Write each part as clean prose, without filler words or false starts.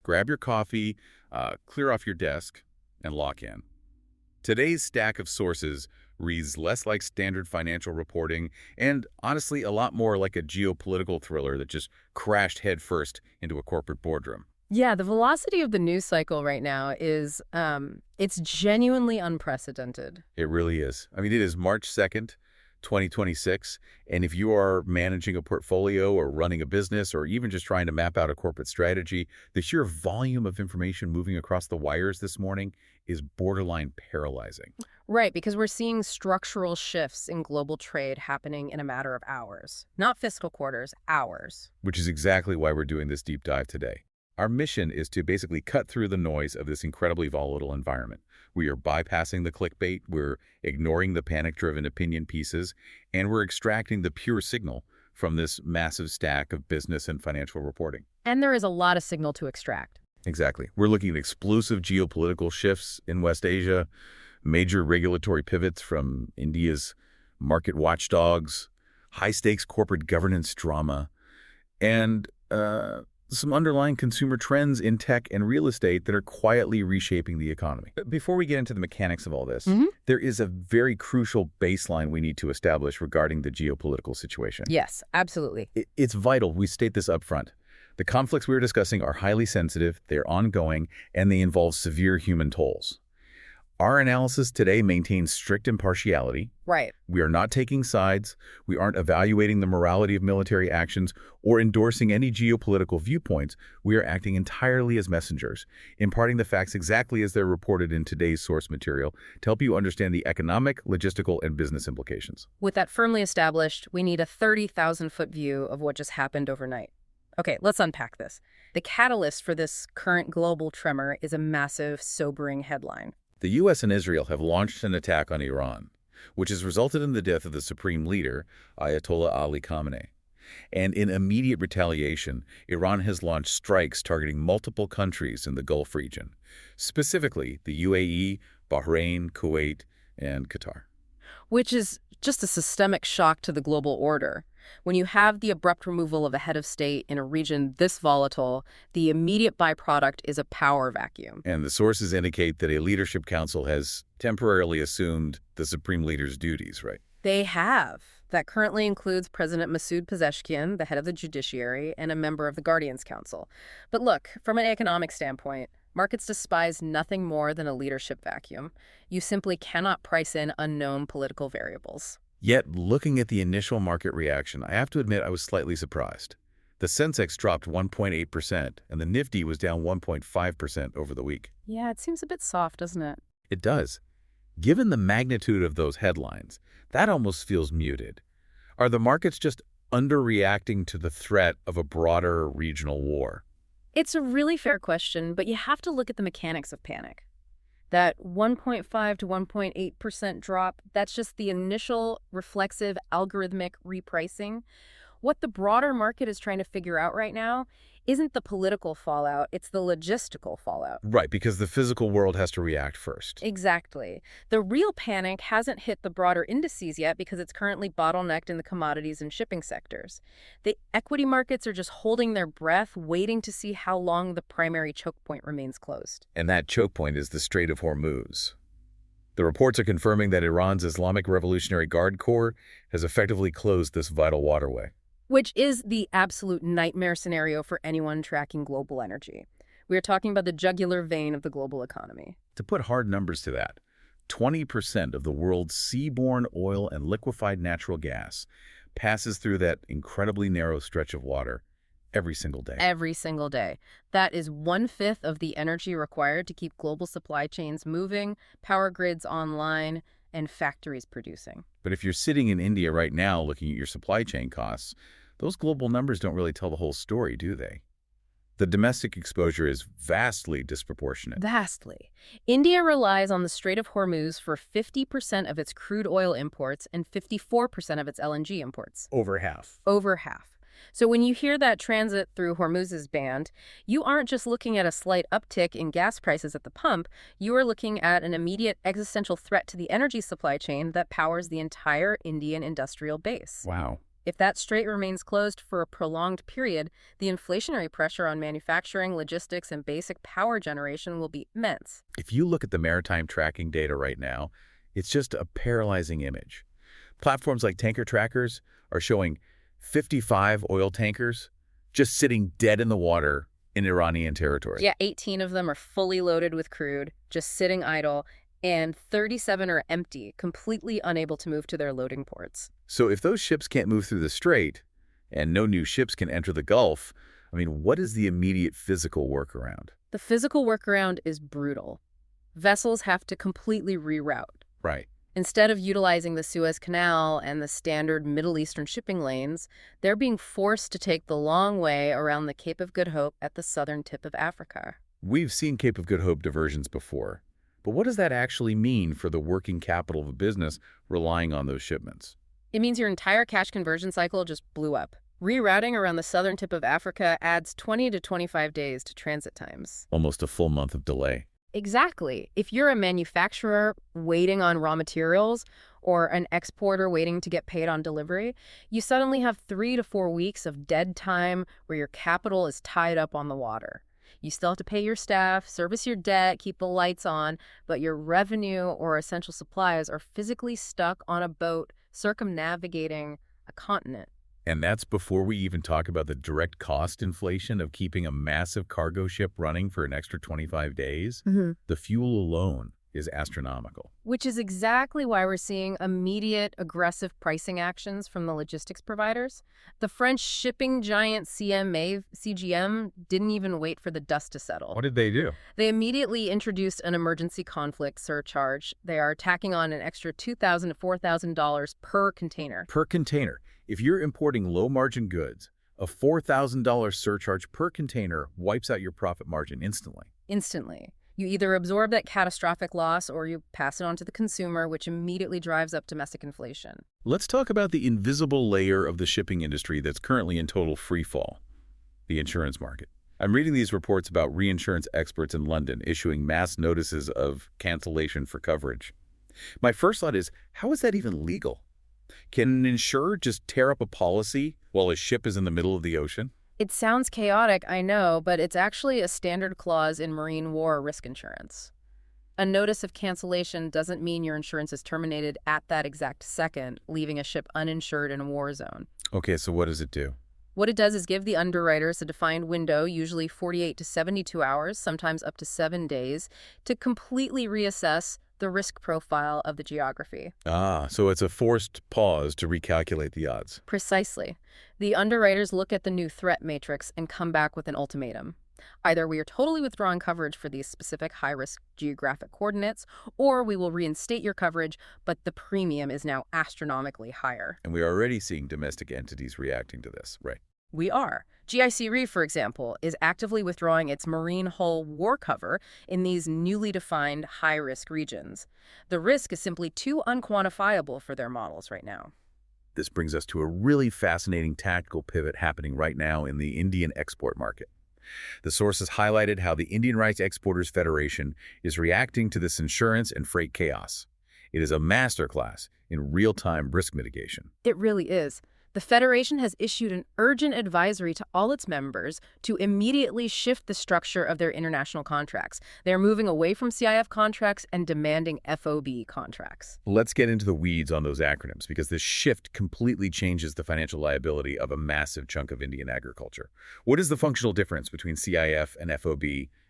grab your coffee, clear off your desk, and lock in. Today's stack of sources reads less like standard financial reporting and, honestly, a lot more like a geopolitical thriller that just crashed headfirst into a corporate boardroom. Yeah, the velocity of the news cycle right now is, it's genuinely unprecedented. It really is. I mean, it is March 2nd, 2026, and if you are managing a portfolio or running a business or even just trying to map out a corporate strategy, the sheer volume of information moving across the wires this morning is borderline paralyzing. Right, because we're seeing structural shifts in global trade happening in a matter of hours. Not fiscal quarters, hours. Which is exactly why we're doing this deep dive today. Our mission is to basically cut through the noise of this incredibly volatile environment. We are bypassing the clickbait, we're ignoring the panic-driven opinion pieces, and we're extracting the pure signal from this massive stack of business and financial reporting. And there is a lot of signal to extract. Exactly. We're looking at explosive geopolitical shifts in West Asia, major regulatory pivots from India's market watchdogs, high-stakes corporate governance drama, and some underlying consumer trends in tech and real estate that are quietly reshaping the economy. Before we get into the mechanics of all this, there is a very crucial baseline we need to establish regarding the geopolitical situation. Yes, absolutely. It's vital we state this up front. The conflicts we're discussing are highly sensitive, they're ongoing, and they involve severe human tolls. Our analysis today maintains strict impartiality. Right. We are not taking sides. We aren't evaluating the morality of military actions or endorsing any geopolitical viewpoints. We are acting entirely as messengers, imparting the facts exactly as they're reported in today's source material to help you understand the economic, logistical, and business implications. With that firmly established, we need a 30,000-foot view of what just happened overnight. Okay, let's unpack this. The catalyst for this current global tremor is a massive, sobering headline. The U.S. and Israel have launched an attack on Iran, which has resulted in the death of the supreme leader, Ayatollah Ali Khamenei. And in immediate retaliation, Iran has launched strikes targeting multiple countries in the Gulf region, specifically the UAE, Bahrain, Kuwait, and Qatar. Which is just a systemic shock to the global order. When you have the abrupt removal of a head of state in a region this volatile, the immediate byproduct is a power vacuum. And the sources indicate that a leadership council has temporarily assumed the supreme leader's duties, right? They have. That currently includes President Masoud Pezeshkian, the head of the judiciary, and a member of the Guardians Council. But look, from an economic standpoint, markets despise nothing more than a leadership vacuum. You simply cannot price in unknown political variables. Yet, looking at the initial market reaction, I have to admit I was slightly surprised. The Sensex dropped 1.8%, and the Nifty was down 1.5% over the week. Yeah, it seems a bit soft, doesn't it? It does. Given the magnitude of those headlines, that almost feels muted. Are the markets just underreacting to the threat of a broader regional war? It's a really fair question, but you have to look at the mechanics of panic. That 1.5 to 1.8% drop, that's just the initial reflexive algorithmic repricing. What the broader market is trying to figure out right now isn't the political fallout, it's the logistical fallout. Right, because the physical world has to react first. Exactly. The real panic hasn't hit the broader indices yet because it's currently bottlenecked in the commodities and shipping sectors. The equity markets are just holding their breath, waiting to see how long the primary choke point remains closed. And that choke point is the Strait of Hormuz. The reports are confirming that Iran's Islamic Revolutionary Guard Corps has effectively closed this vital waterway. Which is the absolute nightmare scenario for anyone tracking global energy. We are talking about the jugular vein of the global economy. To put hard numbers to that, 20% of the world's seaborne oil and liquefied natural gas passes through that incredibly narrow stretch of water every single day. Every single day. That is 1/5 of the energy required to keep global supply chains moving, power grids online, and factories producing. But if you're sitting in India right now looking at your supply chain costs, those global numbers don't really tell the whole story, do they? The domestic exposure is vastly disproportionate. Vastly. India relies on the Strait of Hormuz for 50% of its crude oil imports and 54% of its LNG imports. Over half. Over half. So when you hear that transit through Hormuz is banned, you aren't just looking at a slight uptick in gas prices at the pump, you are looking at an immediate existential threat to the energy supply chain that powers the entire Indian industrial base. Wow. If that strait remains closed for a prolonged period, the inflationary pressure on manufacturing, logistics, and basic power generation will be immense. If you look at the maritime tracking data right now, it's just a paralyzing image. Platforms like tanker trackers are showing 55 oil tankers just sitting dead in the water in Iranian territory. Yeah, 18 of them are fully loaded with crude, just sitting idle, and 37 are empty, completely unable to move to their loading ports. So if those ships can't move through the strait and no new ships can enter the Gulf, what is the immediate physical workaround? The physical workaround is brutal. Vessels have to completely reroute. Right. Instead of utilizing the Suez Canal and the standard Middle Eastern shipping lanes, they're being forced to take the long way around the Cape of Good Hope at the southern tip of Africa. We've seen Cape of Good Hope diversions before, but what does that actually mean for the working capital of a business relying on those shipments? It means your entire cash conversion cycle just blew up. Rerouting around the southern tip of Africa adds 20 to 25 days to transit times. Almost a full month of delay. Exactly. If you're a manufacturer waiting on raw materials or an exporter waiting to get paid on delivery, you suddenly have 3 to 4 weeks of dead time where your capital is tied up on the water. You still have to pay your staff, service your debt, keep the lights on, but your revenue or essential supplies are physically stuck on a boat circumnavigating a continent. And that's before we even talk about the direct cost inflation of keeping a massive cargo ship running for an extra 25 days. The fuel alone is astronomical. Which is exactly why we're seeing immediate aggressive pricing actions from the logistics providers. The French shipping giant CGM didn't even wait for the dust to settle. What did they do? They immediately introduced an emergency conflict surcharge. They are tacking on an extra $2,000 to $4,000 per container. Per container. If you're importing low-margin goods, a $4,000 surcharge per container wipes out your profit margin instantly. Instantly. You either absorb that catastrophic loss or you pass it on to the consumer, which immediately drives up domestic inflation. Let's talk about the invisible layer of the shipping industry that's currently in total freefall, the insurance market. I'm reading these reports about reinsurance experts in London issuing mass notices of cancellation for coverage. My first thought is, how is that even legal? Can an insurer just tear up a policy while a ship is in the middle of the ocean? It sounds chaotic, I know, but it's actually a standard clause in marine war risk insurance. A notice of cancellation doesn't mean your insurance is terminated at that exact second, leaving a ship uninsured in a war zone. Okay, so what does it do? What it does is give the underwriters a defined window, usually 48 to 72 hours, sometimes up to 7 days, to completely reassess the risk profile of the geography. So it's a forced pause to recalculate the odds. Precisely. The underwriters look at the new threat matrix and come back with an ultimatum. Either we are totally withdrawing coverage for these specific high-risk geographic coordinates, or we will reinstate your coverage, but the premium is now astronomically higher. And we are already seeing domestic entities reacting to this, right? We are. GIC Re, for example, is actively withdrawing its marine hull war cover in these newly defined high-risk regions. The risk is simply too unquantifiable for their models right now. This brings us to a really fascinating tactical pivot happening right now in the Indian export market. The sources highlighted how the Indian Rice Exporters Federation is reacting to this insurance and freight chaos. It is a masterclass in real-time risk mitigation. It really is. The Federation has issued an urgent advisory to all its members to immediately shift the structure of their international contracts. They are moving away from CIF contracts and demanding FOB contracts. Let's get into the weeds on those acronyms, because this shift completely changes the financial liability of a massive chunk of Indian agriculture. What is the functional difference between CIF and FOB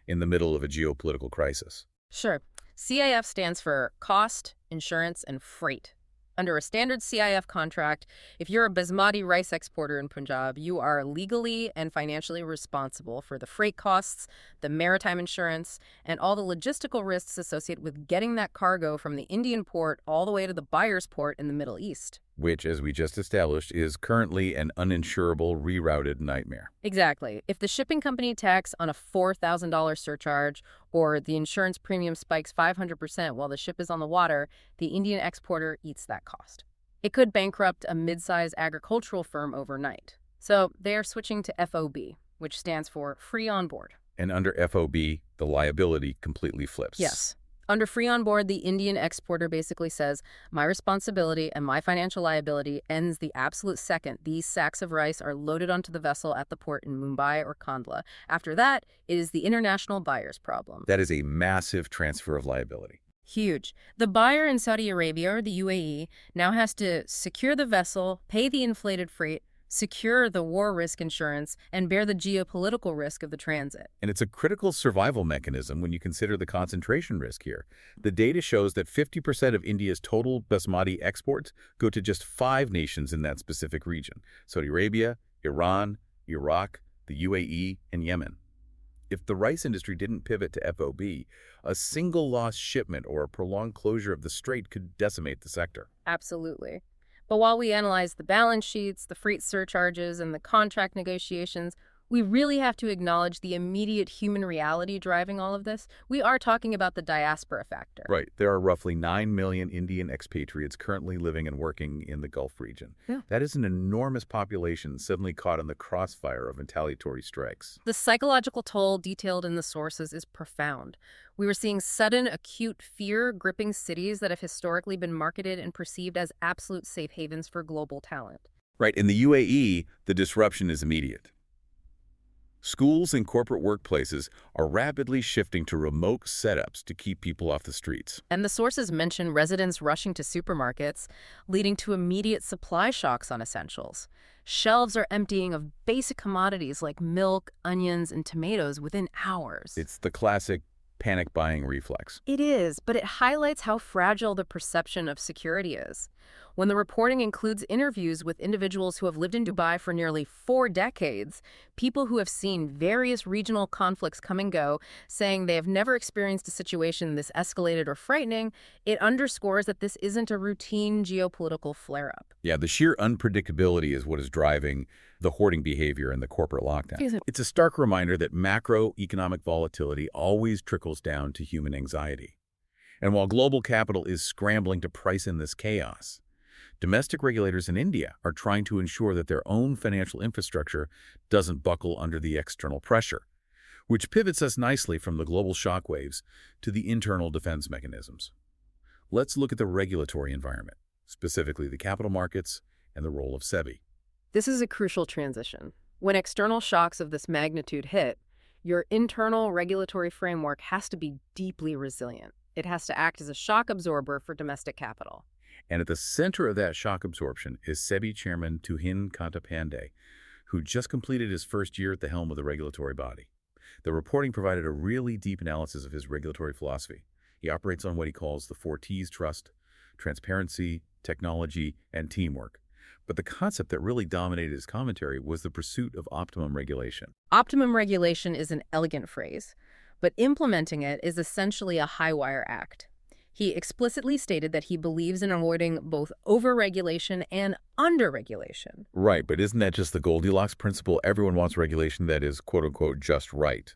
in the middle of a geopolitical crisis? Sure. CIF stands for cost, insurance, and freight. Under a standard CIF contract, if you're a basmati rice exporter in Punjab, you are legally and financially responsible for the freight costs, the maritime insurance, and all the logistical risks associated with getting that cargo from the Indian port all the way to the buyer's port in the Middle East. Which, as we just established, is currently an uninsurable, rerouted nightmare. Exactly. If the shipping company tacks on a $4,000 surcharge or the insurance premium spikes 500% while the ship is on the water, the Indian exporter eats that cost. It could bankrupt a mid-sized agricultural firm overnight. So they are switching to FOB, which stands for free on board. And under FOB, the liability completely flips. Yes. Under free on board, the Indian exporter basically says, my responsibility and my financial liability ends the absolute second these sacks of rice are loaded onto the vessel at the port in Mumbai or Kandla. After that, it is the international buyer's problem. That is a massive transfer of liability. Huge. The buyer in Saudi Arabia or the UAE now has to secure the vessel, pay the inflated freight, secure the war risk insurance, and bear the geopolitical risk of the transit. And it's a critical survival mechanism when you consider the concentration risk here. The data shows that 50% of India's total basmati exports go to just 5 nations in that specific region: Saudi Arabia, Iran, Iraq, the UAE, and Yemen. If the rice industry didn't pivot to FOB, a single lost shipment or a prolonged closure of the strait could decimate the sector. Absolutely. But while we analyze the balance sheets, the freight surcharges, and the contract negotiations, we really have to acknowledge the immediate human reality driving all of this. We are talking about the diaspora factor. Right. There are roughly 9 million Indian expatriates currently living and working in the Gulf region. Yeah. That is an enormous population suddenly caught in the crossfire of retaliatory strikes. The psychological toll detailed in the sources is profound. We were seeing sudden, acute fear gripping cities that have historically been marketed and perceived as absolute safe havens for global talent. Right. In the UAE, the disruption is immediate. Schools and corporate workplaces are rapidly shifting to remote setups to keep people off the streets. And the sources mention residents rushing to supermarkets, leading to immediate supply shocks on essentials. Shelves are emptying of basic commodities like milk, onions, and tomatoes within hours. It's the classic panic buying reflex. It is, but it highlights how fragile the perception of security is. When the reporting includes interviews with individuals who have lived in Dubai for nearly 4 decades, people who have seen various regional conflicts come and go, saying they have never experienced a situation this escalated or frightening, it underscores that this isn't a routine geopolitical flare-up. Yeah, the sheer unpredictability is what is driving the hoarding behavior and the corporate lockdown. It's a stark reminder that macroeconomic volatility always trickles down to human anxiety. And while global capital is scrambling to price in this chaos, domestic regulators in India are trying to ensure that their own financial infrastructure doesn't buckle under the external pressure, which pivots us nicely from the global shockwaves to the internal defense mechanisms. Let's look at the regulatory environment, specifically the capital markets and the role of SEBI. This is a crucial transition. When external shocks of this magnitude hit, your internal regulatory framework has to be deeply resilient. It has to act as a shock absorber for domestic capital. And at the center of that shock absorption is SEBI Chairman Tuhin Kantapande, who just completed his first year at the helm of the regulatory body. The reporting provided a really deep analysis of his regulatory philosophy. He operates on what he calls the 4 T's: trust, transparency, technology, and teamwork. But the concept that really dominated his commentary was the pursuit of optimum regulation. Optimum regulation is an elegant phrase, but implementing it is essentially a high-wire act. He explicitly stated that he believes in avoiding both over-regulation and under-regulation. Right, but isn't that just the Goldilocks principle? Everyone wants regulation that is, quote-unquote, just right.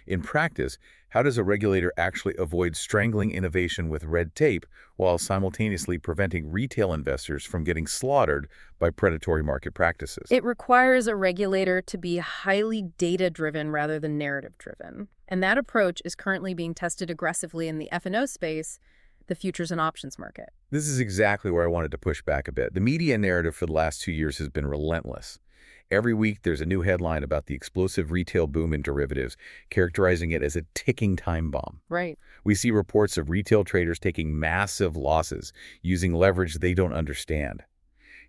In practice, how does a regulator actually avoid strangling innovation with red tape while simultaneously preventing retail investors from getting slaughtered by predatory market practices? It requires a regulator to be highly data-driven rather than narrative-driven. And that approach is currently being tested aggressively in the F&O space, the futures and options market. This is exactly where I wanted to push back a bit. The media narrative for the last 2 years has been relentless. Every week, there's a new headline about the explosive retail boom in derivatives, characterizing it as a ticking time bomb. Right. We see reports of retail traders taking massive losses, using leverage they don't understand.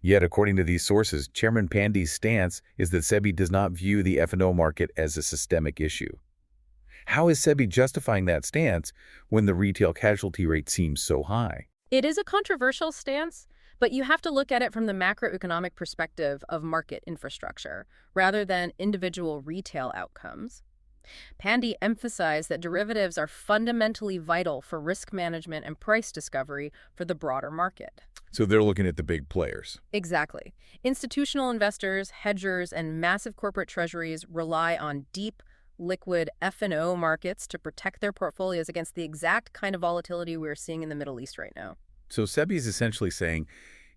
Yet, according to these sources, Chairman Pande's stance is that SEBI does not view the F&O market as a systemic issue. How is SEBI justifying that stance when the retail casualty rate seems so high? It is a controversial stance, but you have to look at it from the macroeconomic perspective of market infrastructure, rather than individual retail outcomes. Pandey emphasized that derivatives are fundamentally vital for risk management and price discovery for the broader market. So they're looking at the big players. Exactly. Institutional investors, hedgers, and massive corporate treasuries rely on deep, liquid F&O markets to protect their portfolios against the exact kind of volatility we're seeing in the Middle East right now. So SEBI is essentially saying,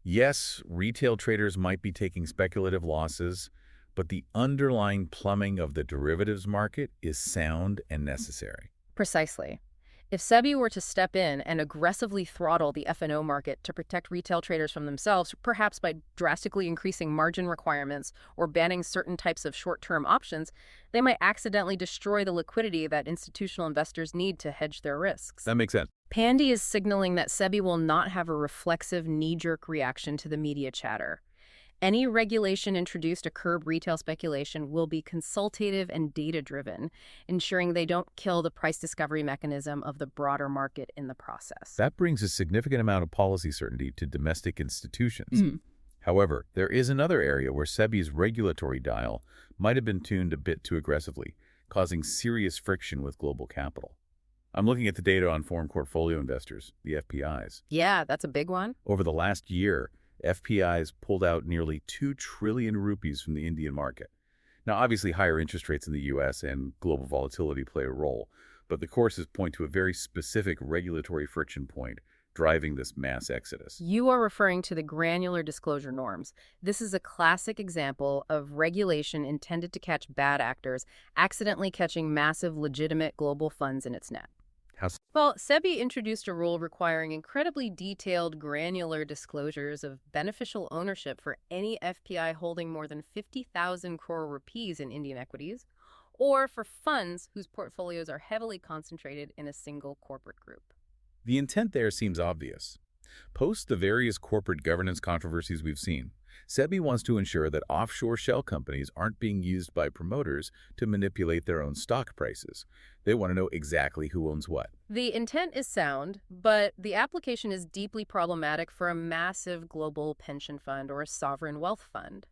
yes, retail traders might be taking speculative losses, but the underlying plumbing of the derivatives market is sound and necessary. Precisely. If SEBI were to step in and aggressively throttle the F&O market to protect retail traders from themselves, perhaps by drastically increasing margin requirements or banning certain types of short-term options, they might accidentally destroy the liquidity that institutional investors need to hedge their risks. That makes sense. Pandy is signaling that SEBI will not have a reflexive knee-jerk reaction to the media chatter. Any regulation introduced to curb retail speculation will be consultative and data-driven, ensuring they don't kill the price discovery mechanism of the broader market in the process. That brings a significant amount of policy certainty to domestic institutions. However, there is another area where SEBI's regulatory dial might have been tuned a bit too aggressively, causing serious friction with global capital. I'm looking at the data on foreign portfolio investors, the FPIs. Yeah, that's a big one. Over the last year, FPIs pulled out nearly 2 trillion rupees from the Indian market. Now, obviously, higher interest rates in the U.S. and global volatility play a role, but the courses point to a very specific regulatory friction point driving this mass exodus. You are referring to the granular disclosure norms. This is a classic example of regulation intended to catch bad actors accidentally catching massive legitimate global funds in its net. Well, SEBI introduced a rule requiring incredibly detailed, granular disclosures of beneficial ownership for any FPI holding more than 50,000 crore rupees in Indian equities, or for funds whose portfolios are heavily concentrated in a single corporate group. The intent there seems obvious. Post the various corporate governance controversies we've seen, SEBI wants to ensure that offshore shell companies aren't being used by promoters to manipulate their own stock prices. They want to know exactly who owns what. The intent is sound, but the application is deeply problematic for a massive global pension fund or a sovereign wealth fund.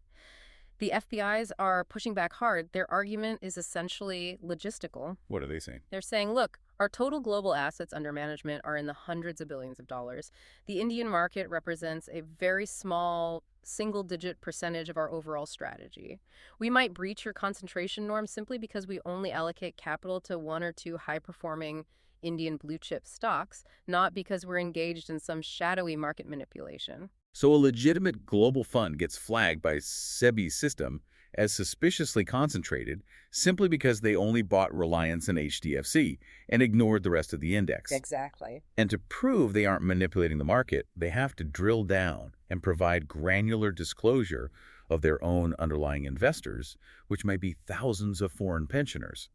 The FBIs are pushing back hard. Their argument is essentially logistical. What are they saying? They're saying, look, our total global assets under management are in the hundreds of billions of dollars. The Indian market represents a very small, single-digit percentage of our overall strategy. We might breach your concentration norm simply because we only allocate capital to one or two high-performing Indian blue-chip stocks, not because we're engaged in some shadowy market manipulation. So a legitimate global fund gets flagged by SEBI's system as suspiciously concentrated simply because they only bought Reliance and HDFC and ignored the rest of the index. Exactly. And to prove they aren't manipulating the market, they have to drill down and provide granular disclosure of their own underlying investors, which might be thousands of foreign pensioners.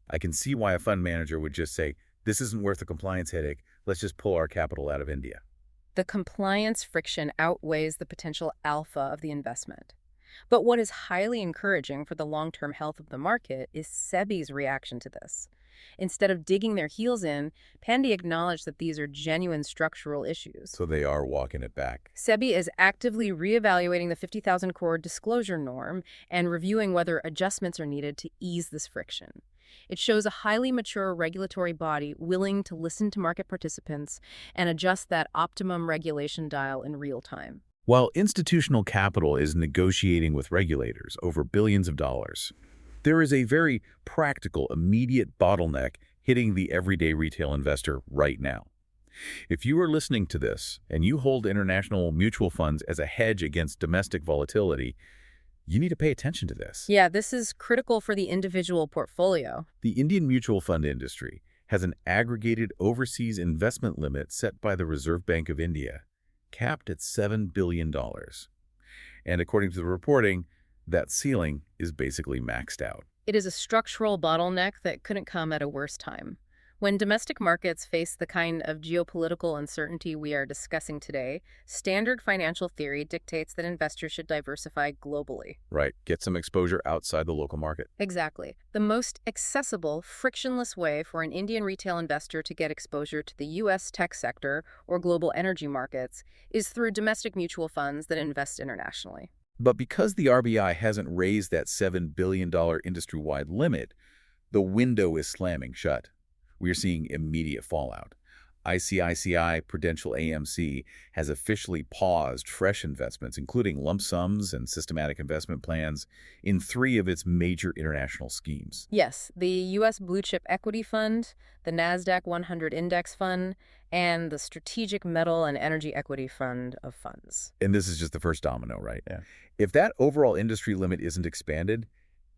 I can see why a fund manager would just say, this isn't worth the compliance headache, let's just pull our capital out of India. The compliance friction outweighs the potential alpha of the investment. But what is highly encouraging for the long-term health of the market is SEBI's reaction to this. Instead of digging their heels in, Pandy acknowledged that these are genuine structural issues. So they are walking it back. SEBI is actively reevaluating the 50,000 crore disclosure norm and reviewing whether adjustments are needed to ease this friction. It shows a highly mature regulatory body willing to listen to market participants and adjust that optimum regulation dial in real time. While institutional capital is negotiating with regulators over billions of dollars, there is a very practical, immediate bottleneck hitting the everyday retail investor right now. If you are listening to this and you hold international mutual funds as a hedge against domestic volatility, you need to pay attention to this. Yeah, this is critical for the individual portfolio. The Indian mutual fund industry has an aggregated overseas investment limit set by the Reserve Bank of India, capped at $7 billion. And according to the reporting, that ceiling is basically maxed out. It is a structural bottleneck that couldn't come at a worse time. When domestic markets face the kind of geopolitical uncertainty we are discussing today, standard financial theory dictates that investors should diversify globally. Right. Get some exposure outside the local market. Exactly. The most accessible, frictionless way for an Indian retail investor to get exposure to the U.S. tech sector or global energy markets is through domestic mutual funds that invest internationally. But because the RBI hasn't raised that $7 billion industry-wide limit, the window is slamming shut. We are seeing immediate fallout. ICICI Prudential AMC has officially paused fresh investments, including lump sums and systematic investment plans, in 3 of its major international schemes. Yes, the U.S. Blue Chip Equity Fund, the NASDAQ 100 Index Fund, and the Strategic Metal and Energy Equity Fund of funds. And this is just the first domino, right? Yeah. If that overall industry limit isn't expanded,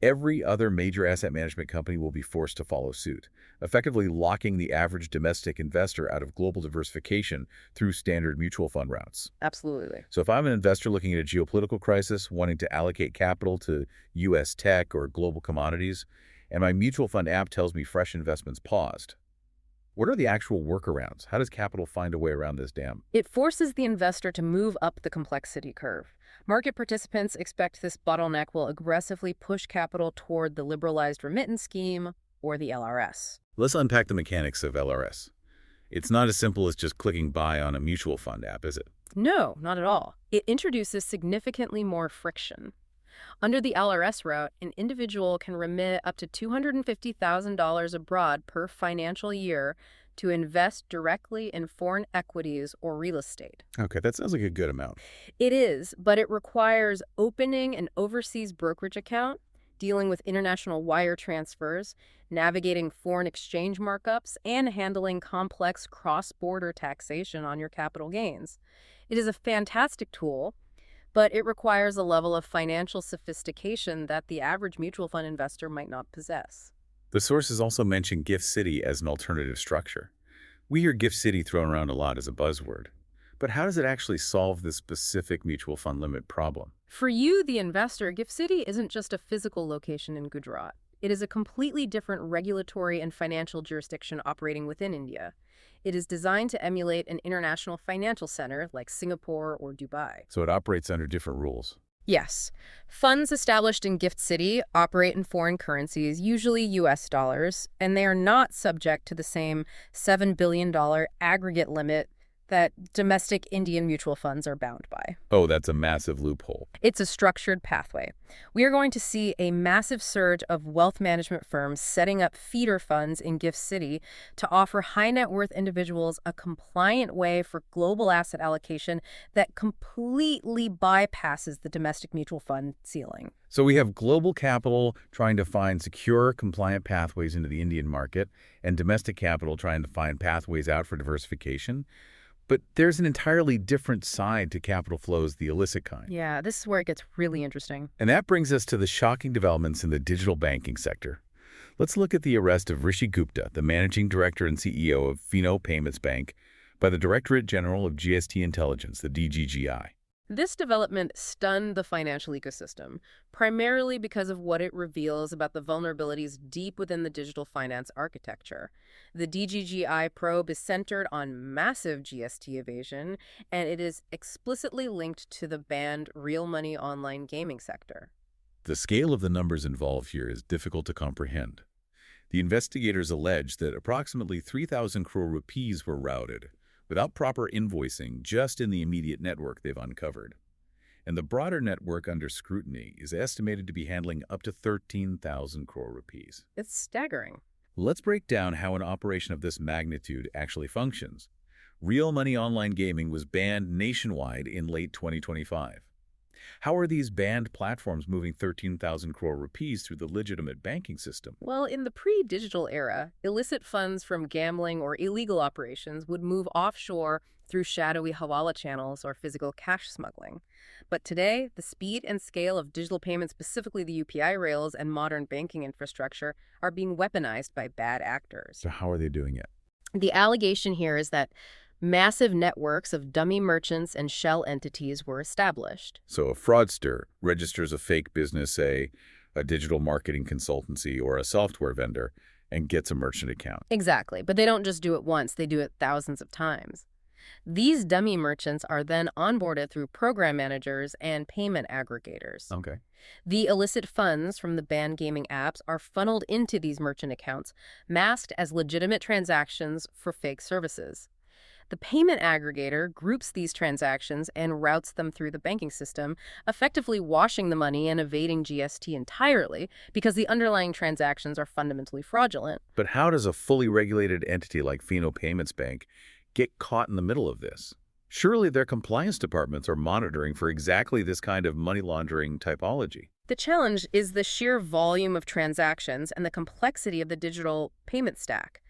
Every other major asset management company will be forced to follow suit, effectively locking the average domestic investor out of global diversification through standard mutual fund routes. Absolutely. So if I'm an investor looking at a geopolitical crisis, wanting to allocate capital to U.S. tech or global commodities, and my mutual fund app tells me fresh investments paused, what are the actual workarounds? How does capital find a way around this dam? It forces the investor to move up the complexity curve. Market participants expect this bottleneck will aggressively push capital toward the liberalized remittance scheme or the LRS. Let's unpack the mechanics of LRS. It's not as simple as just clicking buy on a mutual fund app, is it? No, not at all. It introduces significantly more friction. Under the LRS route, an individual can remit up to $250,000 abroad per financial year to invest directly in foreign equities or real estate. Okay, that sounds like a good amount. It is, but it requires opening an overseas brokerage account, dealing with international wire transfers, navigating foreign exchange markups, and handling complex cross-border taxation on your capital gains. It is a fantastic tool, but it requires a level of financial sophistication that the average mutual fund investor might not possess. The sources also mention Gift City as an alternative structure. We hear Gift City thrown around a lot as a buzzword. But how does it actually solve this specific mutual fund limit problem? For you, the investor, Gift City isn't just a physical location in Gujarat. It is a completely different regulatory and financial jurisdiction operating within India. It is designed to emulate an international financial center like Singapore or Dubai. So it operates under different rules. Yes. Funds established in Gift City operate in foreign currencies, usually US dollars, and they are not subject to the same $7 billion aggregate limit that domestic Indian mutual funds are bound by. Oh, that's a massive loophole. It's a structured pathway. We are going to see a massive surge of wealth management firms setting up feeder funds in Gift City to offer high net worth individuals a compliant way for global asset allocation that completely bypasses the domestic mutual fund ceiling. So we have global capital trying to find secure, compliant pathways into the Indian market, and domestic capital trying to find pathways out for diversification. But there's an entirely different side to capital flows, the illicit kind. Yeah, this is where it gets really interesting. And that brings us to the shocking developments in the digital banking sector. Let's look at the arrest of Rishi Gupta, the managing director and CEO of Fino Payments Bank, by the Directorate General of GST Intelligence, the DGGI. This development stunned the financial ecosystem, primarily because of what it reveals about the vulnerabilities deep within the digital finance architecture. The DGGI probe is centered on massive GST evasion, and it is explicitly linked to the banned real money online gaming sector. The scale of the numbers involved here is difficult to comprehend. The investigators allege that approximately 3,000 crore rupees were routed, without proper invoicing, just in the immediate network they've uncovered. And the broader network under scrutiny is estimated to be handling up to 13,000 crore rupees. It's staggering. Let's break down how an operation of this magnitude actually functions. Real money online gaming was banned nationwide in late 2025. How are these banned platforms moving 13,000 crore rupees through the legitimate banking system? Well, in the pre-digital era, illicit funds from gambling or illegal operations would move offshore through shadowy hawala channels or physical cash smuggling. But today, the speed and scale of digital payments, specifically the UPI rails and modern banking infrastructure, are being weaponized by bad actors. So how are they doing it? The allegation here is that massive networks of dummy merchants and shell entities were established. So a fraudster registers a fake business, say, a digital marketing consultancy or a software vendor, and gets a merchant account. Exactly, but they don't just do it once, they do it thousands of times. These dummy merchants are then onboarded through program managers and payment aggregators. Okay. The illicit funds from the banned gaming apps are funneled into these merchant accounts, masked as legitimate transactions for fake services. The payment aggregator groups these transactions and routes them through the banking system, effectively washing the money and evading GST entirely because the underlying transactions are fundamentally fraudulent. But how does a fully regulated entity like Fino Payments Bank get caught in the middle of this? Surely their compliance departments are monitoring for exactly this kind of money laundering typology. The challenge is the sheer volume of transactions and the complexity of the digital payment stack.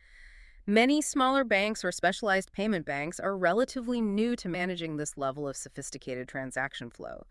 Many smaller banks or specialized payment banks are relatively new to managing this level of sophisticated transaction flow.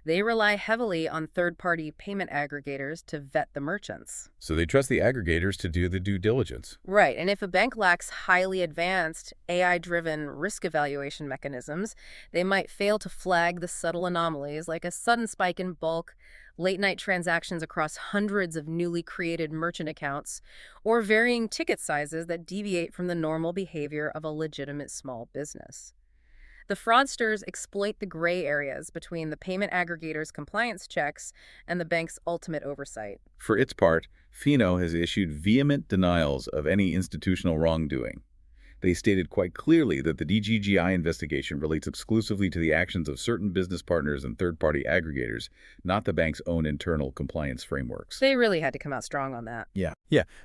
They rely heavily on third-party payment aggregators to vet the merchants. So they trust the aggregators to do the due diligence. Right, and if a bank lacks highly advanced AI-driven risk evaluation mechanisms, they might fail to flag the subtle anomalies like a sudden spike in bulk, late-night transactions across hundreds of newly created merchant accounts, or varying ticket sizes that deviate from the normal behavior of a legitimate small business. The fraudsters exploit the gray areas between the payment aggregator's compliance checks and the bank's ultimate oversight. For its part, FINO has issued vehement denials of any institutional wrongdoing. They stated quite clearly that the DGGI investigation relates exclusively to the actions of certain business partners and third-party aggregators, not the bank's own internal compliance frameworks. They really had to come out strong on that. Yeah.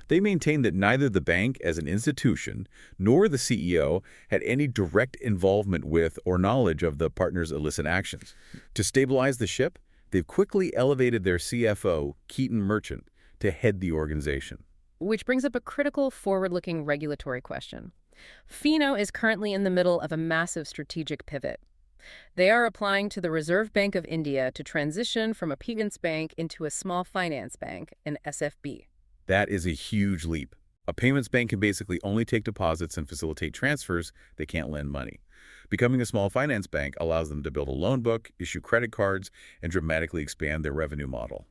They maintained that neither the bank as an institution nor the CEO had any direct involvement with or knowledge of the partners' illicit actions. To stabilize the ship, they've quickly elevated their CFO, Keaton Merchant, to head the organization. Which brings up a critical forward-looking regulatory question. FINO is currently in the middle of a massive strategic pivot. They are applying to the Reserve Bank of India to transition from a payments bank into a small finance bank, an SFB. That is a huge leap. A payments bank can basically only take deposits and facilitate transfers. They can't lend money. Becoming a small finance bank allows them to build a loan book, issue credit cards, and dramatically expand their revenue model.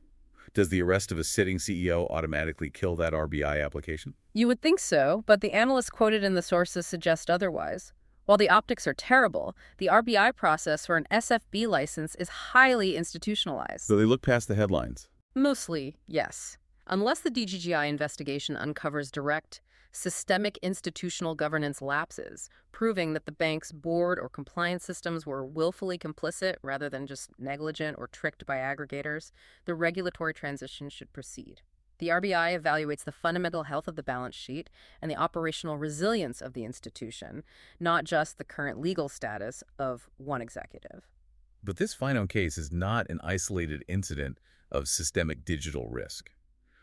Does the arrest of a sitting CEO automatically kill that RBI application? You would think so, but the analysts quoted in the sources suggest otherwise. While the optics are terrible, the RBI process for an SFB license is highly institutionalized. So they look past the headlines. Mostly, yes. Unless the DGGI investigation uncovers direct, systemic institutional governance lapses, proving that the bank's board or compliance systems were willfully complicit rather than just negligent or tricked by aggregators, the regulatory transition should proceed. The RBI evaluates the fundamental health of the balance sheet and the operational resilience of the institution, not just the current legal status of one executive. But this FINO case is not an isolated incident of systemic digital risk.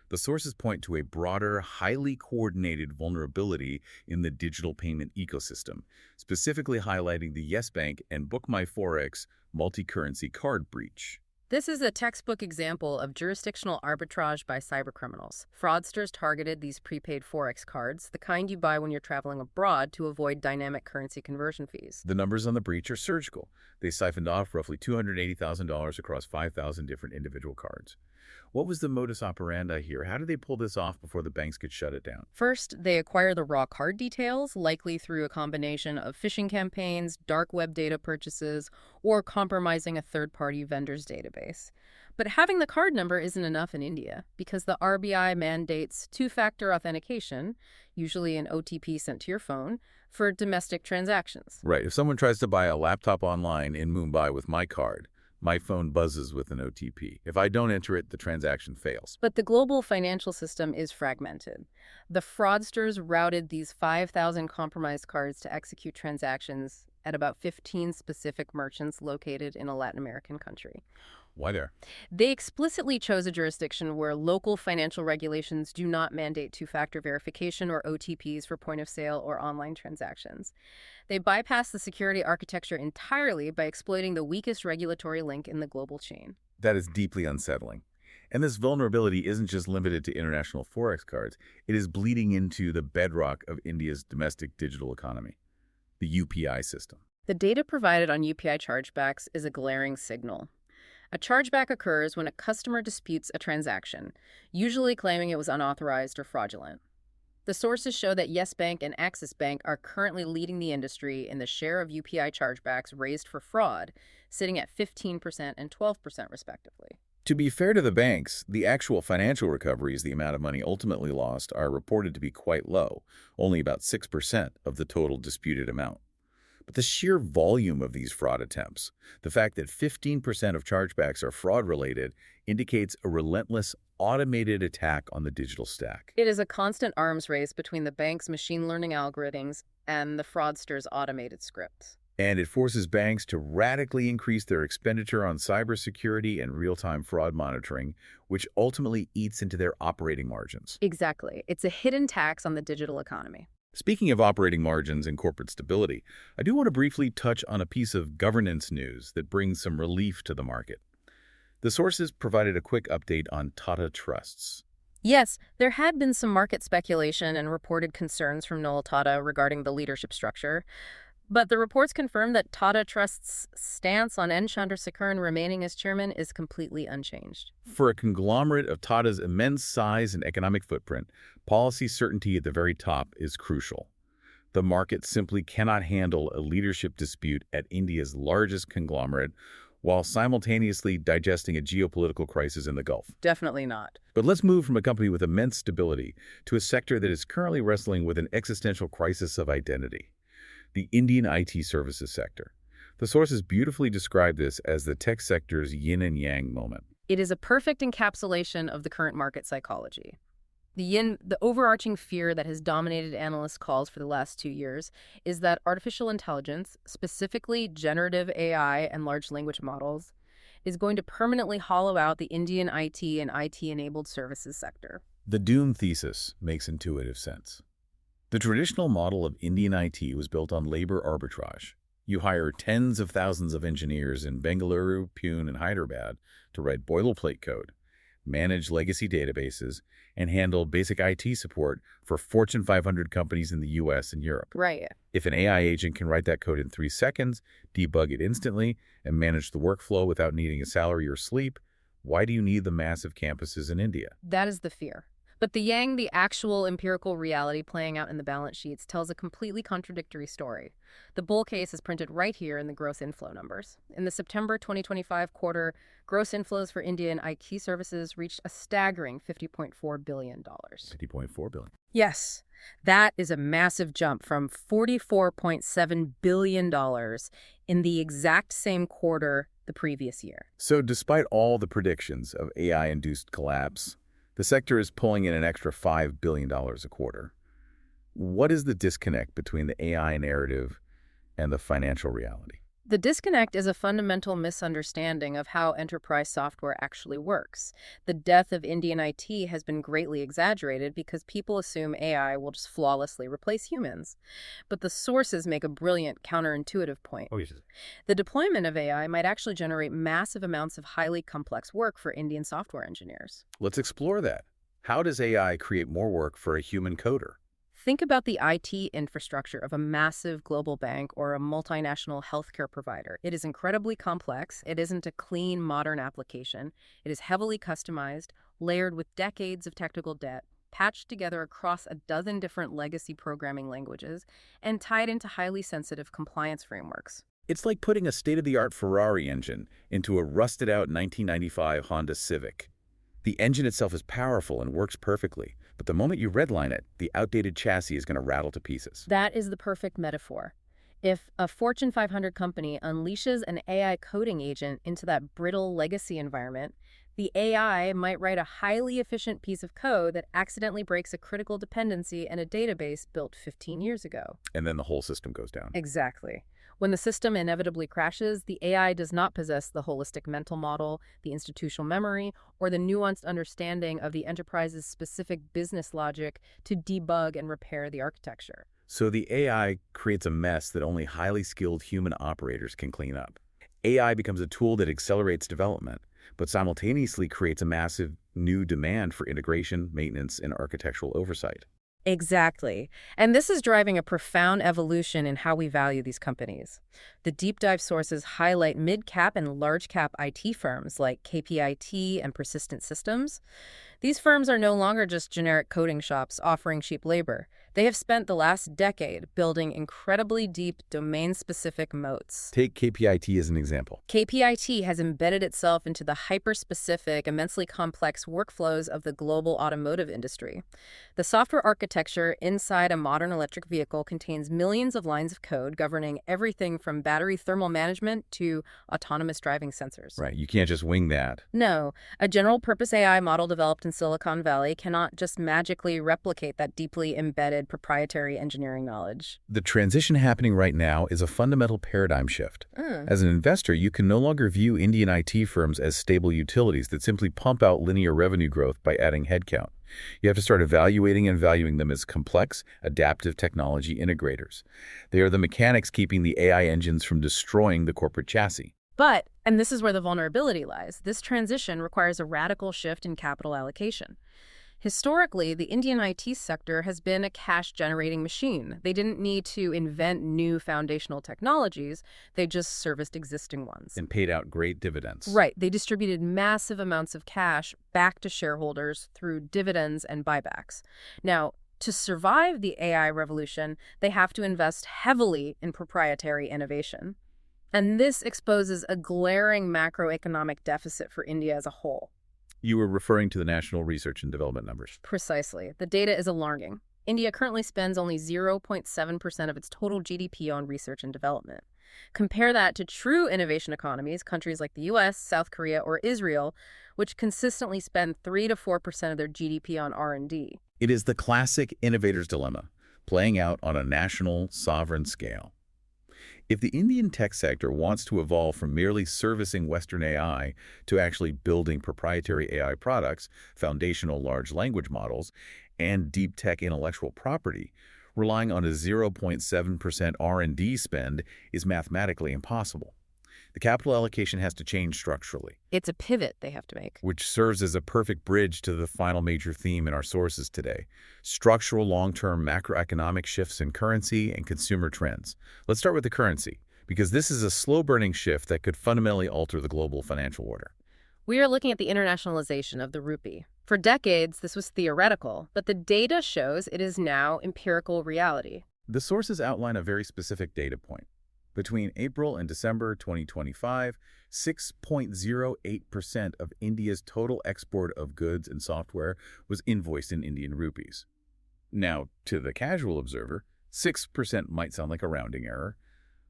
The sources point to a broader, highly coordinated vulnerability in the digital payment ecosystem, specifically highlighting the Yes Bank and Book My Forex multi-currency card breach. This is a textbook example of jurisdictional arbitrage by cybercriminals. Fraudsters targeted these prepaid Forex cards, the kind you buy when you're traveling abroad to avoid dynamic currency conversion fees. The numbers on the breach are surgical. They siphoned off roughly $280,000 across 5,000 different individual cards. What was the modus operandi here? How did they pull this off before the banks could shut it down? First, they acquire the raw card details, likely through a combination of phishing campaigns, dark web data purchases, or compromising a third-party vendor's database. But having the card number isn't enough in India, because the RBI mandates two-factor authentication, usually an OTP sent to your phone, for domestic transactions. Right. If someone tries to buy a laptop online in Mumbai with my card, my phone buzzes with an OTP. If I don't enter it, the transaction fails. But the global financial system is fragmented. The fraudsters routed these 5,000 compromised cards to execute transactions at about 15 specific merchants located in a Latin American country. Why there? They explicitly chose a jurisdiction where local financial regulations do not mandate two-factor verification or OTPs for point-of-sale or online transactions. They bypass the security architecture entirely by exploiting the weakest regulatory link in the global chain. That is deeply unsettling. And this vulnerability isn't just limited to international Forex cards. It is bleeding into the bedrock of India's domestic digital economy, the UPI system. The data provided on UPI chargebacks is a glaring signal. A chargeback occurs when a customer disputes a transaction, usually claiming it was unauthorized or fraudulent. The sources show that Yes Bank and Axis Bank are currently leading the industry in the share of UPI chargebacks raised for fraud, sitting at 15% and 12% respectively. To be fair to the banks, the actual financial recoveries, the amount of money ultimately lost, are reported to be quite low, only about 6% of the total disputed amount. But the sheer volume of these fraud attempts, the fact that 15% of chargebacks are fraud-related, indicates a relentless, automated attack on the digital stack. It is a constant arms race between the bank's machine learning algorithms and the fraudsters' automated scripts. And it forces banks to radically increase their expenditure on cybersecurity and real-time fraud monitoring, which ultimately eats into their operating margins. Exactly. It's a hidden tax on the digital economy. Speaking of operating margins and corporate stability, I do want to briefly touch on a piece of governance news that brings some relief to the market. The sources provided a quick update on Tata Trusts. Yes, there had been some market speculation and reported concerns from Noel Tata regarding the leadership structure, but the reports confirm that Tata Trust's stance on N. Chandrasekaran remaining as chairman is completely unchanged. For a conglomerate of Tata's immense size and economic footprint, policy certainty at the very top is crucial. The market simply cannot handle a leadership dispute at India's largest conglomerate while simultaneously digesting a geopolitical crisis in the Gulf. Definitely not. But let's move from a company with immense stability to a sector that is currently wrestling with an existential crisis of identity: the Indian IT services sector. The sources beautifully describe this as the tech sector's yin and yang moment. It is a perfect encapsulation of the current market psychology. The overarching fear that has dominated analyst calls for the last 2 years is that artificial intelligence, specifically generative AI and large language models, is going to permanently hollow out the Indian IT and IT-enabled services sector. The doom thesis makes intuitive sense. The traditional model of Indian IT was built on labor arbitrage. You hire tens of thousands of engineers in Bengaluru, Pune, and Hyderabad to write boilerplate code, manage legacy databases, and handle basic IT support for Fortune 500 companies in the US and Europe. Right. If an AI agent can write that code in 3 seconds, debug it instantly, and manage the workflow without needing a salary or sleep, why do you need the massive campuses in India? That is the fear. But the yang, the actual empirical reality playing out in the balance sheets, tells a completely contradictory story. The bull case is printed right here in the gross inflow numbers. In the September 2025 quarter, gross inflows for Indian IT services reached a staggering $50.4 billion. $50.4 billion. Yes, that is a massive jump from $44.7 billion in the exact same quarter the previous year. So despite all the predictions of AI-induced collapse, the sector is pulling in an extra $5 billion a quarter. What is the disconnect between the AI narrative and the financial reality? The disconnect is a fundamental misunderstanding of how enterprise software actually works. The death of Indian IT has been greatly exaggerated because people assume AI will just flawlessly replace humans. But the sources make a brilliant counterintuitive point. Oh, yes. The deployment of AI might actually generate massive amounts of highly complex work for Indian software engineers. Let's explore that. How does AI create more work for a human coder? Think about the IT infrastructure of a massive global bank or a multinational healthcare provider. It is incredibly complex. It isn't a clean, modern application. It is heavily customized, layered with decades of technical debt, patched together across a dozen different legacy programming languages, and tied into highly sensitive compliance frameworks. It's like putting a state-of-the-art Ferrari engine into a rusted-out 1995 Honda Civic. The engine itself is powerful and works perfectly, but the moment you redline it, the outdated chassis is going to rattle to pieces. That is the perfect metaphor. If a Fortune 500 company unleashes an AI coding agent into that brittle legacy environment, the AI might write a highly efficient piece of code that accidentally breaks a critical dependency in a database built 15 years ago. And then the whole system goes down. Exactly. When the system inevitably crashes, the AI does not possess the holistic mental model, the institutional memory, or the nuanced understanding of the enterprise's specific business logic to debug and repair the architecture. So the AI creates a mess that only highly skilled human operators can clean up. AI becomes a tool that accelerates development, but simultaneously creates a massive new demand for integration, maintenance, and architectural oversight. Exactly. And this is driving a profound evolution in how we value these companies. The deep dive sources highlight mid-cap and large-cap IT firms like KPIT and Persistent Systems. These firms are no longer just generic coding shops offering cheap labor. They have spent the last decade building incredibly deep domain-specific moats. Take KPIT as an example. KPIT has embedded itself into the hyper-specific, immensely complex workflows of the global automotive industry. The software architecture inside a modern electric vehicle contains millions of lines of code governing everything from battery thermal management to autonomous driving sensors. Right, you can't just wing that. No, a general-purpose AI model developed in Silicon Valley cannot just magically replicate that deeply embedded proprietary engineering knowledge. The transition happening right now is a fundamental paradigm shift. As an investor, you can no longer view Indian IT firms as stable utilities that simply pump out linear revenue growth by adding headcount. You have to start evaluating and valuing them as complex, adaptive technology integrators. They are the mechanics keeping the AI engines from destroying the corporate chassis. But, and this is where the vulnerability lies, this transition requires a radical shift in capital allocation. Historically, the Indian IT sector has been a cash-generating machine. They didn't need to invent new foundational technologies. They just serviced existing ones. And paid out great dividends. Right. They distributed massive amounts of cash back to shareholders through dividends and buybacks. Now, to survive the AI revolution, they have to invest heavily in proprietary innovation. And this exposes a glaring macroeconomic deficit for India as a whole. You were referring to the National Research and Development numbers. Precisely. The data is alarming. India currently spends only 0.7% of its total GDP on research and development. Compare that to true innovation economies, countries like the US, South Korea, or Israel, which consistently spend 3 to 4% of their GDP on R&D. It is the classic innovator's dilemma, playing out on a national, sovereign scale. If the Indian tech sector wants to evolve from merely servicing Western AI to actually building proprietary AI products, foundational large language models, and deep tech intellectual property, relying on a 0.7% R&D spend is mathematically impossible. The capital allocation has to change structurally. It's a pivot they have to make. Which serves as a perfect bridge to the final major theme in our sources today: structural long-term macroeconomic shifts in currency and consumer trends. Let's start with the currency, because this is a slow-burning shift that could fundamentally alter the global financial order. We are looking at the internationalization of the rupee. For decades, this was theoretical, but the data shows it is now empirical reality. The sources outline a very specific data point. Between April and December 2025, 6.08% of India's total export of goods and software was invoiced in Indian rupees. Now, to the casual observer, 6% might sound like a rounding error,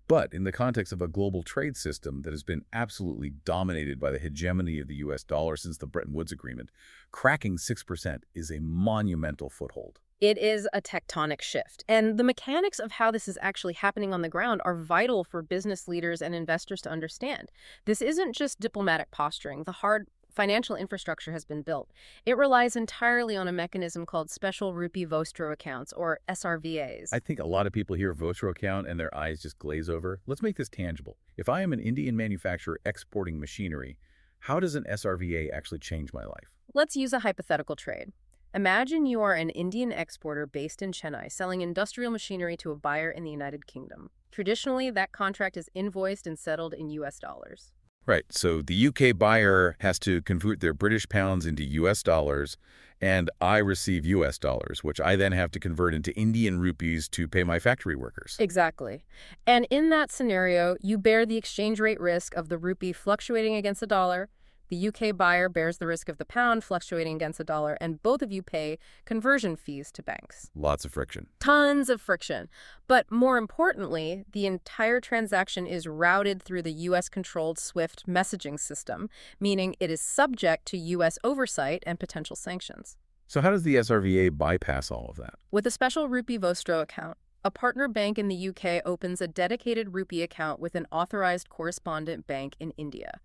but in the context of a global trade system that has been absolutely dominated by the hegemony of the US dollar since the Bretton Woods Agreement, cracking 6% is a monumental foothold. It is a tectonic shift, and the mechanics of how this is actually happening on the ground are vital for business leaders and investors to understand. This isn't just diplomatic posturing. The hard financial infrastructure has been built. It relies entirely on a mechanism called Special Rupee Vostro Accounts, or SRVAs. I think a lot of people hear Vostro account and their eyes just glaze over. Let's make this tangible. If I am an Indian manufacturer exporting machinery, how does an SRVA actually change my life? Let's use a hypothetical trade. Imagine you are an Indian exporter based in Chennai selling industrial machinery to a buyer in the United Kingdom. Traditionally, that contract is invoiced and settled in US dollars. Right, so the UK buyer has to convert their British pounds into US dollars, and I receive US dollars, which I then have to convert into Indian rupees to pay my factory workers. Exactly. And in that scenario, you bear the exchange rate risk of the rupee fluctuating against the dollar. The UK buyer bears the risk of the pound fluctuating against the dollar, and both of you pay conversion fees to banks. Lots of friction. Tons of friction. But more importantly, the entire transaction is routed through the US-controlled SWIFT messaging system, meaning it is subject to US oversight and potential sanctions. So how does the SRVA bypass all of that? With a special Rupee Vostro account, a partner bank in the UK opens a dedicated rupee account with an authorized correspondent bank in India.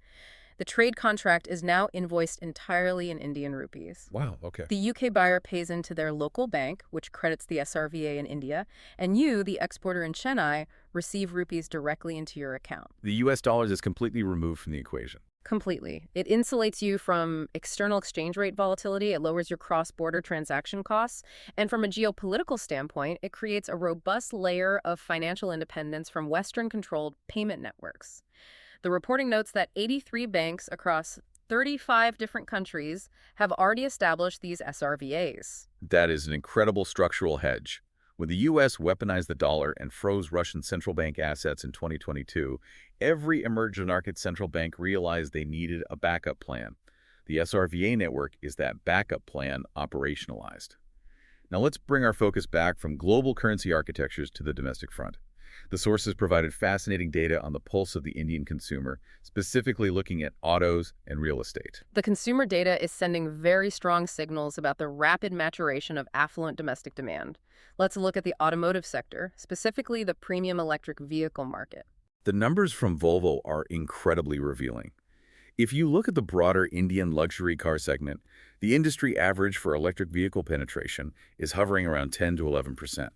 The trade contract is now invoiced entirely in Indian rupees. Wow, okay. The UK buyer pays into their local bank, which credits the SRVA in India, and you, the exporter in Chennai, receive rupees directly into your account. The US dollars is completely removed from the equation. Completely. It insulates you from external exchange rate volatility, it lowers your cross-border transaction costs, and from a geopolitical standpoint, it creates a robust layer of financial independence from Western-controlled payment networks. The reporting notes that 83 banks across 35 different countries have already established these SRVAs. That is an incredible structural hedge. When the U.S. weaponized the dollar and froze Russian central bank assets in 2022, every emerging market central bank realized they needed a backup plan. The SRVA network is that backup plan operationalized. Now let's bring our focus back from global currency architectures to the domestic front. The sources provided fascinating data on the pulse of the Indian consumer, specifically looking at autos and real estate. The consumer data is sending very strong signals about the rapid maturation of affluent domestic demand. Let's look at the automotive sector, specifically the premium electric vehicle market. The numbers from Volvo are incredibly revealing. If you look at the broader Indian luxury car segment, the industry average for electric vehicle penetration is hovering around 10 to 11%.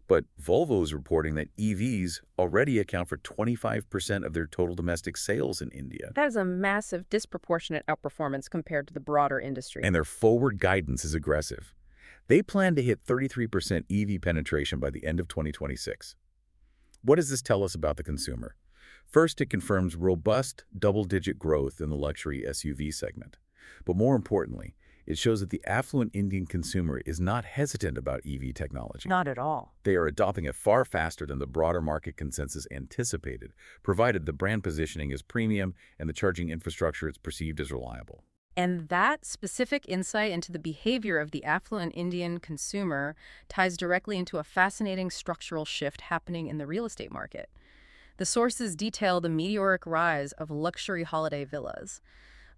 But Volvo is reporting that EVs already account for 25% of their total domestic sales in India. That is a massive, disproportionate outperformance compared to the broader industry. And their forward guidance is aggressive. They plan to hit 33% EV penetration by the end of 2026. What does this tell us about the consumer? First, it confirms robust double-digit growth in the luxury SUV segment. But more importantly, it shows that the affluent Indian consumer is not hesitant about EV technology. Not at all. They are adopting it far faster than the broader market consensus anticipated, provided the brand positioning is premium and the charging infrastructure is perceived as reliable. And that specific insight into the behavior of the affluent Indian consumer ties directly into a fascinating structural shift happening in the real estate market. The sources detail the meteoric rise of luxury holiday villas.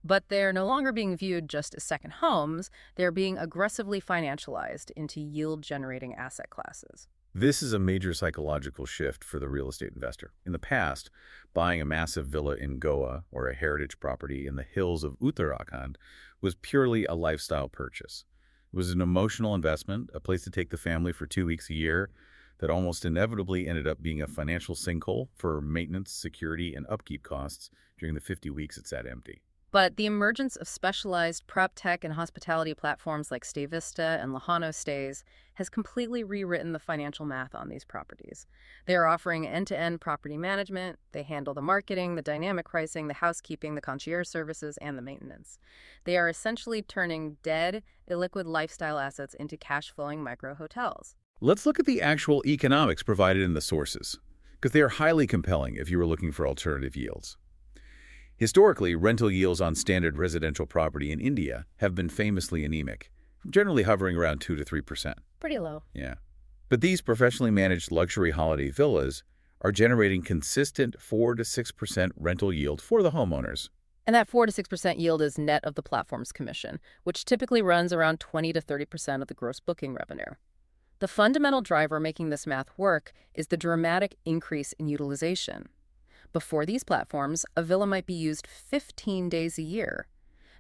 But they're no longer being viewed just as second homes, they're being aggressively financialized into yield-generating asset classes. This is a major psychological shift for the real estate investor. In the past, buying a massive villa in Goa or a heritage property in the hills of Uttarakhand was purely a lifestyle purchase. It was an emotional investment, a place to take the family for 2 weeks a year, that almost inevitably ended up being a financial sinkhole for maintenance, security, and upkeep costs during the 50 weeks it sat empty. But the emergence of specialized prop tech and hospitality platforms like Stay Vista and Lejano Stays has completely rewritten the financial math on these properties. They are offering end-to-end property management. They handle the marketing, the dynamic pricing, the housekeeping, the concierge services, and the maintenance. They are essentially turning dead, illiquid lifestyle assets into cash-flowing micro-hotels. Let's look at the actual economics provided in the sources, because they are highly compelling if you were looking for alternative yields. Historically, rental yields on standard residential property in India have been famously anemic, generally hovering around 2 to 3%. Pretty low. Yeah. But these professionally managed luxury holiday villas are generating consistent 4 to 6% rental yield for the homeowners. And that 4 to 6% yield is net of the platform's commission, which typically runs around 20 to 30% of the gross booking revenue. The fundamental driver making this math work is the dramatic increase in utilization. Before these platforms, a villa might be used 15 days a year.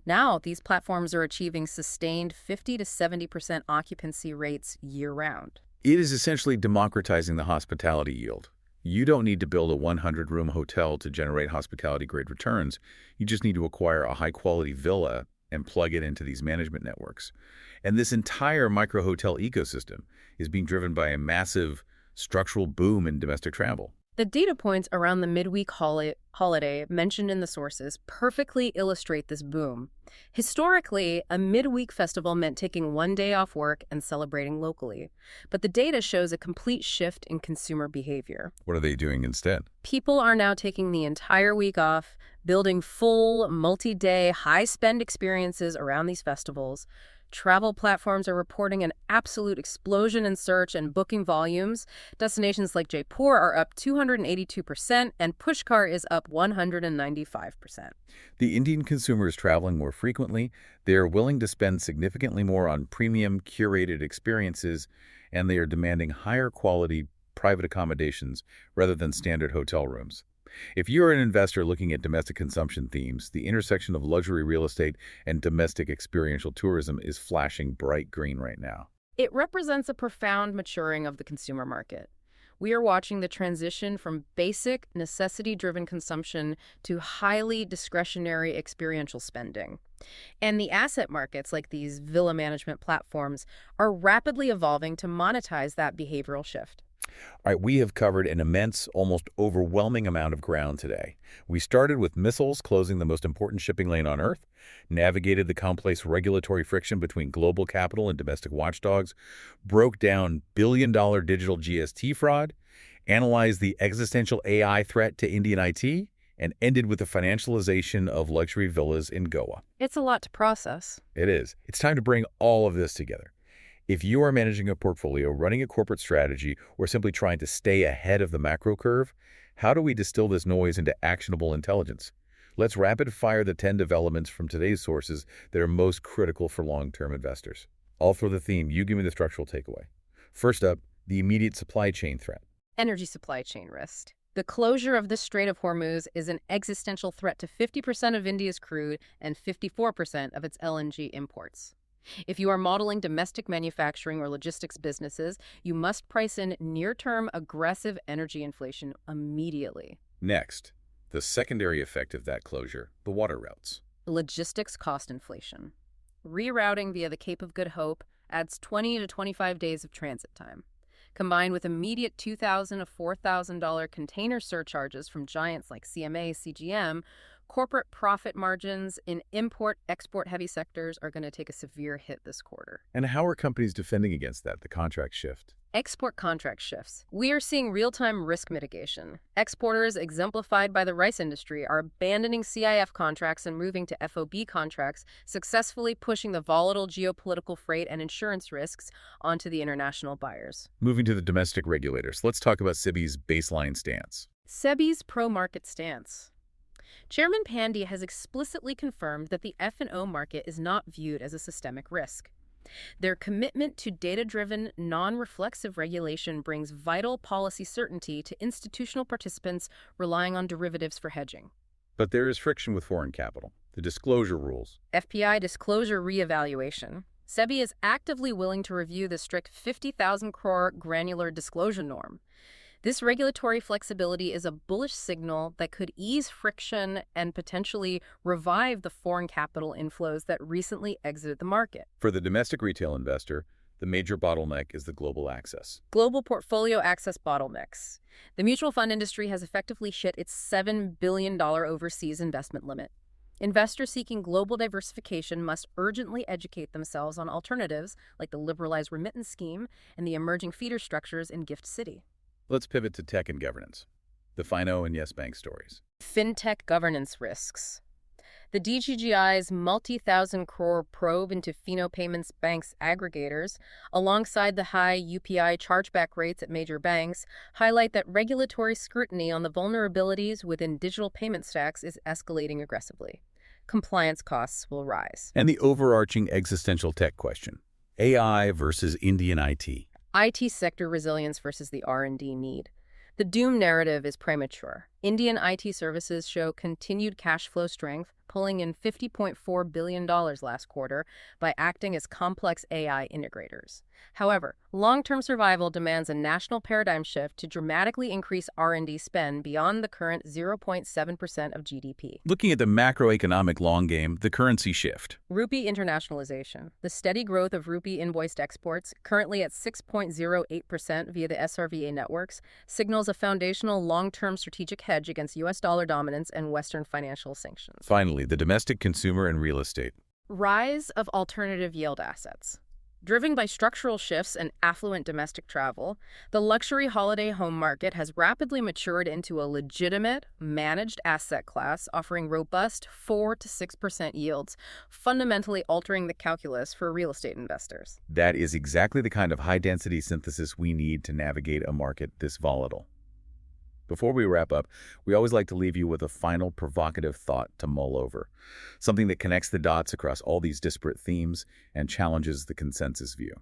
Now, these platforms are achieving sustained 50 to 70% occupancy rates year-round. It is essentially democratizing the hospitality yield. You don't need to build a 100-room hotel to generate hospitality-grade returns. You just need to acquire a high-quality villa and plug it into these management networks. And this entire micro-hotel ecosystem is being driven by a massive structural boom in domestic travel. The data points around the midweek holiday mentioned in the sources perfectly illustrate this boom. Historically, a midweek festival meant taking one day off work and celebrating locally. But the data shows a complete shift in consumer behavior. What are they doing instead? People are now taking the entire week off, building full, multi-day, high-spend experiences around these festivals. Travel platforms are reporting an absolute explosion in search and booking volumes. Destinations like Jaipur are up 282%, and Pushkar is up 195%. The Indian consumer is traveling more frequently. They are willing to spend significantly more on premium, curated experiences, and they are demanding higher quality private accommodations rather than standard hotel rooms. If you're an investor looking at domestic consumption themes, the intersection of luxury real estate and domestic experiential tourism is flashing bright green right now. It represents a profound maturing of the consumer market. We are watching the transition from basic, necessity-driven consumption to highly discretionary experiential spending. And the asset markets, like these villa management platforms, are rapidly evolving to monetize that behavioral shift. All right, we have covered an immense, almost overwhelming amount of ground today. We started with missiles closing the most important shipping lane on Earth, navigated the complex regulatory friction between global capital and domestic watchdogs, broke down billion-dollar digital GST fraud, analyzed the existential AI threat to Indian IT, and ended with the financialization of luxury villas in Goa. It's a lot to process. It is. It's time to bring all of this together. If you are managing a portfolio, running a corporate strategy, or simply trying to stay ahead of the macro curve, how do we distill this noise into actionable intelligence? Let's rapid fire the 10 developments from today's sources that are most critical for long-term investors. I'll throw the theme, you give me the structural takeaway. First up, the immediate supply chain threat. Energy supply chain risk. The closure of the Strait of Hormuz is an existential threat to 50% of India's crude and 54% of its LNG imports. If you are modeling domestic manufacturing or logistics businesses, you must price in near-term aggressive energy inflation immediately. Next, the secondary effect of that closure, the water routes. Logistics cost inflation. Rerouting via the Cape of Good Hope adds 20 to 25 days of transit time. Combined with immediate $2,000 to $4,000 container surcharges from giants like CMA, CGM, corporate profit margins in import-export heavy sectors are going to take a severe hit this quarter. And how are companies defending against that, the contract shift? Export contract shifts. We are seeing real-time risk mitigation. Exporters, exemplified by the rice industry, are abandoning CIF contracts and moving to FOB contracts, successfully pushing the volatile geopolitical freight and insurance risks onto the international buyers. Moving to the domestic regulators, let's talk about SEBI's baseline stance. SEBI's pro-market stance. Chairman Pandey has explicitly confirmed that the F&O market is not viewed as a systemic risk. Their commitment to data-driven, non-reflexive regulation brings vital policy certainty to institutional participants relying on derivatives for hedging. But there is friction with foreign capital, the disclosure rules. FPI disclosure reevaluation. SEBI is actively willing to review the strict 50,000 crore granular disclosure norm. This regulatory flexibility is a bullish signal that could ease friction and potentially revive the foreign capital inflows that recently exited the market. For the domestic retail investor, the major bottleneck is the global access. Global portfolio access bottlenecks. The mutual fund industry has effectively hit its $7 billion overseas investment limit. Investors seeking global diversification must urgently educate themselves on alternatives like the liberalized remittance scheme and the emerging feeder structures in Gift City. Let's pivot to tech and governance, the FINO and Yes Bank stories. Fintech governance risks. The DGGI's multi-thousand crore probe into Fino Payments Bank's aggregators, alongside the high UPI chargeback rates at major banks, highlight that regulatory scrutiny on the vulnerabilities within digital payment stacks is escalating aggressively. Compliance costs will rise. And the overarching existential tech question, AI versus Indian IT. IT sector resilience versus the R&D need. The doom narrative is premature. Indian IT services show continued cash flow strength, pulling in $50.4 billion last quarter by acting as complex AI integrators. However, long-term survival demands a national paradigm shift to dramatically increase R&D spend beyond the current 0.7% of GDP. Looking at the macroeconomic long game, the currency shift. Rupee internationalization. The steady growth of rupee invoiced exports, currently at 6.08% via the SRVA networks, signals a foundational long-term strategic hedge against U.S. dollar dominance and Western financial sanctions. Finally, the domestic consumer and real estate. Rise of alternative yield assets. Driven by structural shifts and affluent domestic travel, the luxury holiday home market has rapidly matured into a legitimate, managed asset class offering robust 4 to 6% yields, fundamentally altering the calculus for real estate investors. That is exactly the kind of high-density synthesis we need to navigate a market this volatile. Before we wrap up, we always like to leave you with a final provocative thought to mull over, something that connects the dots across all these disparate themes and challenges the consensus view.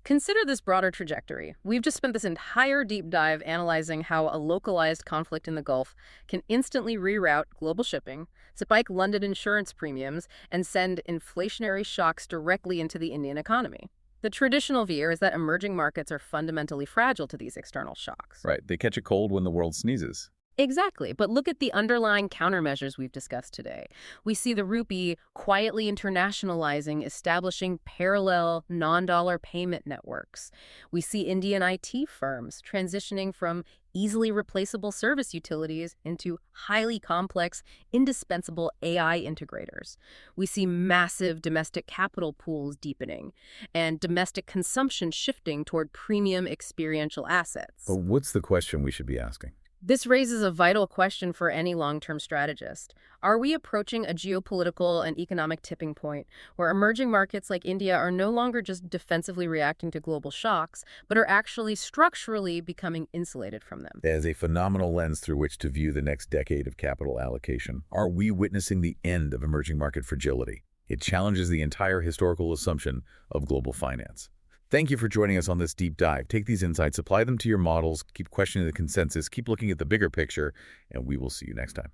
Consider this broader trajectory. We've just spent this entire deep dive analyzing how a localized conflict in the Gulf can instantly reroute global shipping, spike London insurance premiums, and send inflationary shocks directly into the Indian economy. The traditional view is that emerging markets are fundamentally fragile to these external shocks. Right, they catch a cold when the world sneezes. Exactly, but look at the underlying countermeasures we've discussed today. We see the rupee quietly internationalizing, establishing parallel non-dollar payment networks. We see Indian IT firms transitioning from easily replaceable service utilities into highly complex, indispensable AI integrators. We see massive domestic capital pools deepening and domestic consumption shifting toward premium experiential assets. But what's the question we should be asking? This raises a vital question for any long-term strategist. Are we approaching a geopolitical and economic tipping point where emerging markets like India are no longer just defensively reacting to global shocks, but are actually structurally becoming insulated from them? As a phenomenal lens through which to view the next decade of capital allocation, are we witnessing the end of emerging market fragility? It challenges the entire historical assumption of global finance. Thank you for joining us on this deep dive. Take these insights, apply them to your models, keep questioning the consensus, keep looking at the bigger picture, and we will see you next time.